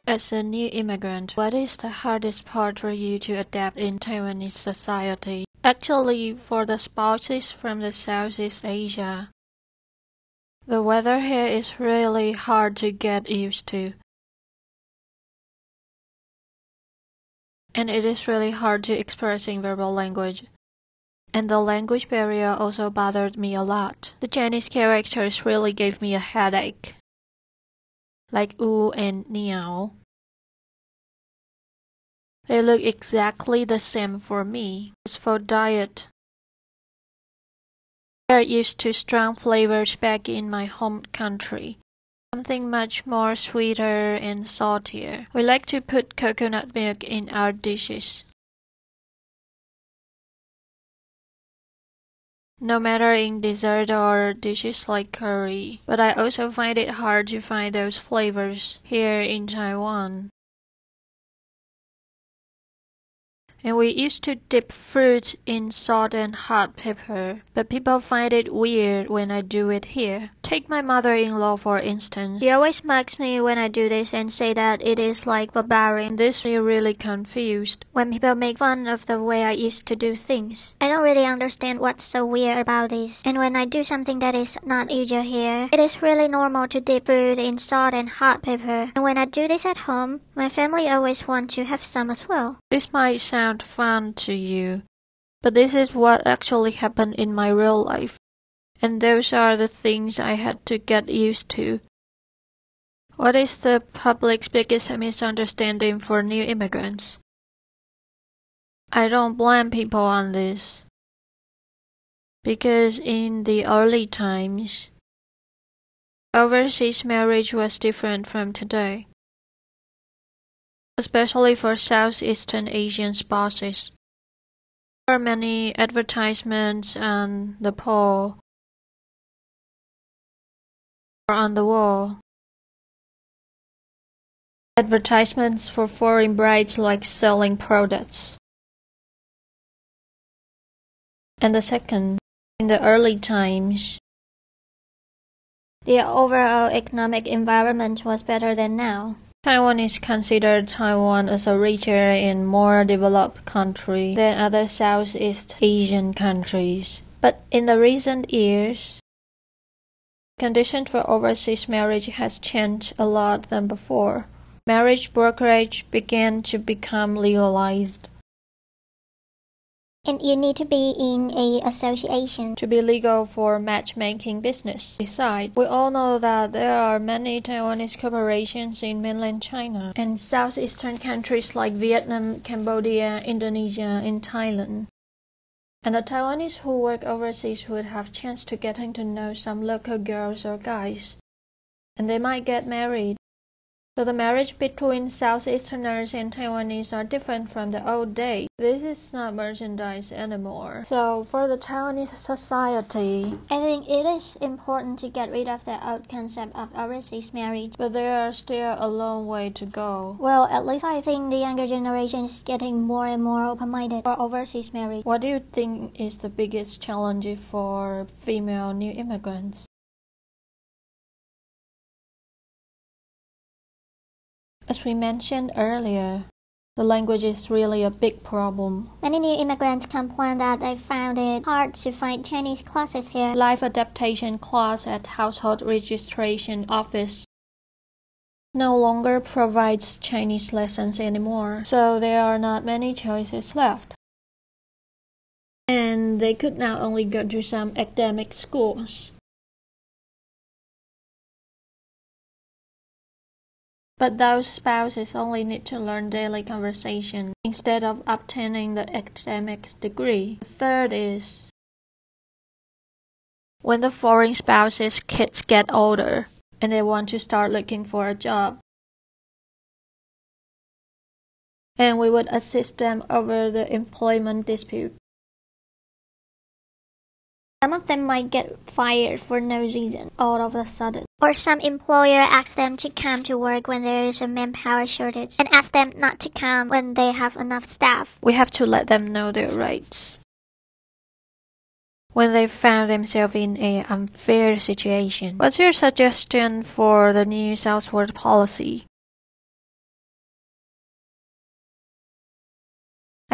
As a new immigrant, what is the hardest part for you to adapt in Taiwanese society? Actually, for the spouses from the Southeast Asia, the weather here is really hard to get used to. And it is really hard to express in verbal language. And the language barrier also bothered me a lot. The Chinese characters really gave me a headache. Like U and Niao. They look exactly the same for me. As for diet, we are used to strong flavors back in my home country. Something much more sweeter and saltier. We like to put coconut milk in our dishes. No matter in dessert or dishes like curry. But I also find it hard to find those flavors here in Taiwan. And we used to dip fruit in salt and hot pepper, but people find it weird when I do it here. Take my mother-in-law for instance. She always mocks me when I do this and say that it is like barbarian. This me really confused when people make fun of the way I used to do things. I don't really understand what's so weird about this. And when I do something that is not usual here, it is really normal to dip fruit in salt and hot pepper. And when I do this at home, my family always want to have some as well. This might sound fun to you, but this is what actually happened in my real life. And those are the things I had to get used to. What is the public's biggest misunderstanding for new immigrants? I don't blame people on this. Because in the early times, overseas marriage was different from today. Especially for Southeastern Asian spouses. There are many advertisements on the pole or on the wall. Advertisements for foreign brides like selling products. And the second, in the early times, the overall economic environment was better than now. Taiwan is considered Taiwan as a richer and more developed country than other Southeast Asian countries. But in the recent years, conditions for overseas marriage has changed a lot than before. Marriage brokerage began to become legalized. And you need to be in an association to be legal for matchmaking business. Besides, we all know that there are many Taiwanese corporations in mainland China and southeastern countries like Vietnam, Cambodia, Indonesia, and Thailand. And the Taiwanese who work overseas would have chance to getting to know some local girls or guys. And they might get married. So the marriage between Southeasterners and Taiwanese are different from the old days. This is not merchandise anymore. So for the Taiwanese society, I think it is important to get rid of the old concept of overseas marriage. But there are still a long way to go. Well, at least I think the younger generation is getting more and more open-minded for overseas marriage. What do you think is the biggest challenge for female new immigrants? As we mentioned earlier, the language is really a big problem. Many new immigrants complain that they found it hard to find Chinese classes here. Life adaptation class at household registration office no longer provides Chinese lessons anymore, so there are not many choices left. And they could now only go to some academic schools. But those spouses only need to learn daily conversation instead of obtaining the academic degree. The third is when the foreign spouse's kids get older and they want to start looking for a job. And we would assist them over the employment dispute. Some of them might get fired for no reason all of a sudden. Or some employer asks them to come to work when there is a manpower shortage and asks them not to come when they have enough staff. We have to let them know their rights. When they found themselves in an unfair situation. What's your suggestion for the new southward policy?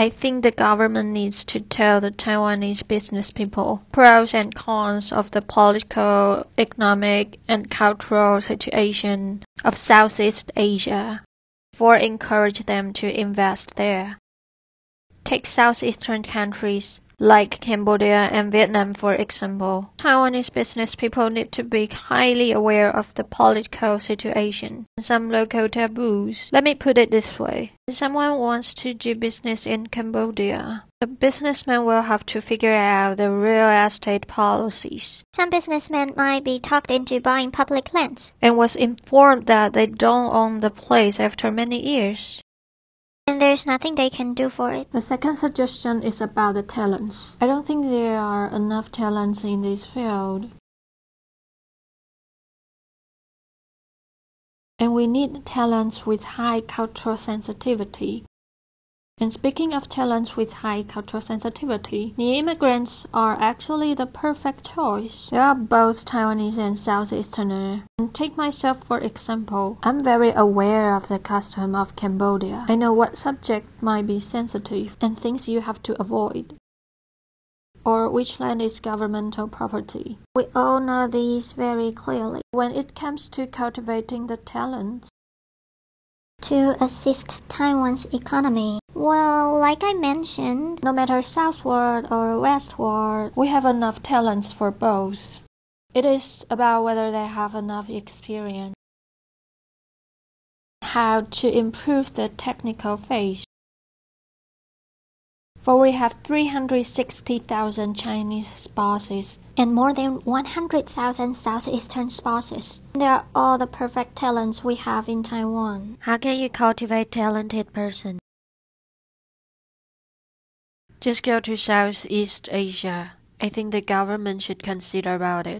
I think the government needs to tell the Taiwanese business people pros and cons of the political, economic, and cultural situation of Southeast Asia, or encourage them to invest there. Take southeastern countries like Cambodia and Vietnam, for example. Taiwanese business people need to be highly aware of the political situation and some local taboos. Let me put it this way. If someone wants to do business in Cambodia, the businessman will have to figure out the real estate policies. Some businessmen might be talked into buying public lands and was informed that they don't own the place after many years. and there's nothing they can do for it. The second suggestion is about the talents. I don't think there are enough talents in this field. And we need talents with high cultural sensitivity. And speaking of talents with high cultural sensitivity, the immigrants are actually the perfect choice. They are both Taiwanese and Southeasterner. And take myself for example. I'm very aware of the custom of Cambodia. I know what subject might be sensitive and things you have to avoid, or which land is governmental property. We all know these very clearly. When it comes to cultivating the talents to assist Taiwan's economy, well, like I mentioned, no matter southward or westward, we have enough talents for both. It is about whether they have enough experience, how to improve the technical phase. For we have 360,000 Chinese spouses and more than 100,000 Southeastern spouses. They are all the perfect talents we have in Taiwan. How can you cultivate talented person? Just go to Southeast Asia. I think the government should consider about it.